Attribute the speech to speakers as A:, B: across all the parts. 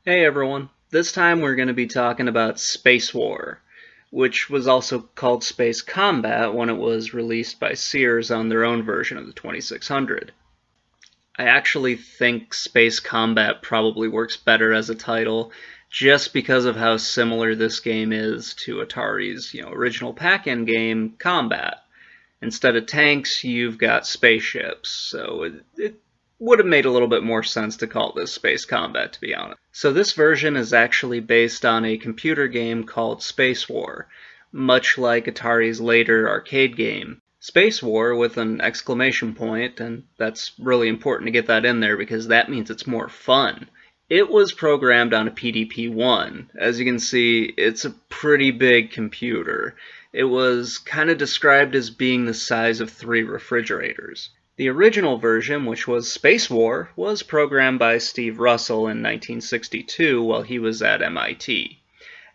A: Hey everyone, this time we're going to be talking about SpaceWar, which was also called Space Combat when it was released by Sears on their own version of the 2600. I actually think Space Combat probably works better as a title just because of how similar this game is to Atari's, original pack-in game, Combat. Instead of tanks, you've got spaceships, so it would have made a little bit more sense to call this Space Combat, to be honest. So this version is actually based on a computer game called SpaceWar, much like Atari's later arcade game. SpaceWar with an exclamation point, and that's really important to get that in there because that means it's more fun. It was programmed on a PDP-1. As you can see, it's a pretty big computer. It was kind of described as being the size of 3 refrigerators. The original version, which was SpaceWar, was programmed by Steve Russell in 1962 while he was at MIT.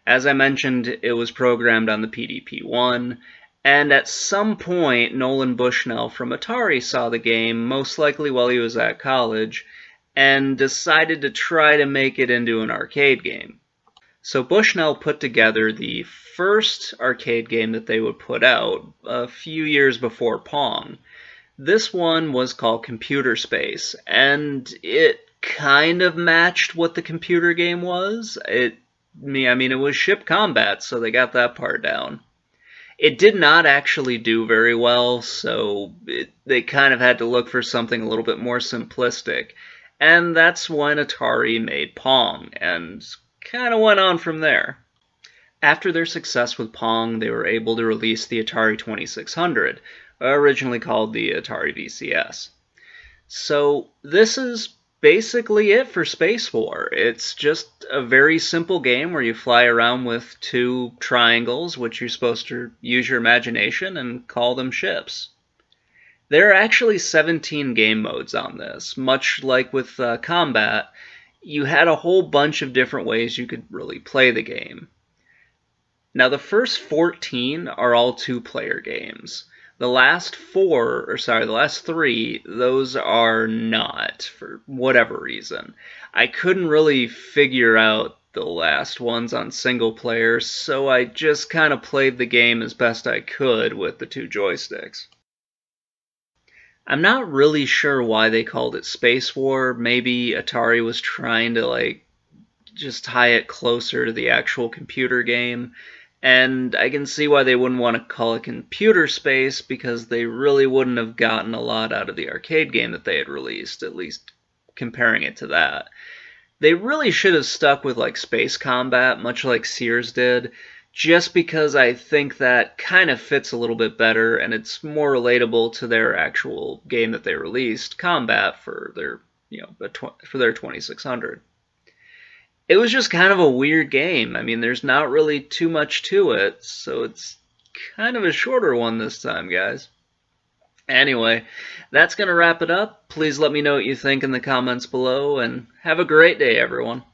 A: As I mentioned, it was programmed on the PDP-1, and at some point Nolan Bushnell from Atari saw the game, most likely while he was at college, and decided to try to make it into an arcade game. So Bushnell put together the first arcade game that they would put out a few years before Pong. This one was called Computer Space, and it kind of matched what the computer game was. It was ship combat, so they got that part down. It did not actually do very well, so they kind of had to look for something a little bit more simplistic. And that's when Atari made Pong, and kind of went on from there. After their success with Pong, they were able to release the Atari 2600, originally called the Atari VCS. So this is basically it for SpaceWar. It's just a very simple game where you fly around with 2 triangles, which you're supposed to use your imagination and call them ships. There are actually 17 game modes on this. Much like with Combat, you had a whole bunch of different ways you could really play the game. Now the first 14 are all 2-player games. The last 3, those are not, for whatever reason. I couldn't really figure out the last ones on single player, so I just kind of played the game as best I could with the 2 joysticks. I'm not really sure why they called it SpaceWar. Maybe Atari was trying to, just tie it closer to the actual computer game. And I can see why they wouldn't want to call it Computer Space, because they really wouldn't have gotten a lot out of the arcade game that they had released, at least comparing it to that. They really should have stuck with Space Combat, much like Sears did, just because I think that kind of fits a little bit better and it's more relatable to their actual game that they released, Combat, for their for their 2600. It was just kind of a weird game. There's not really too much to it, so it's kind of a shorter one this time, guys. Anyway, that's going to wrap it up. Please let me know what you think in the comments below, and have a great day, everyone.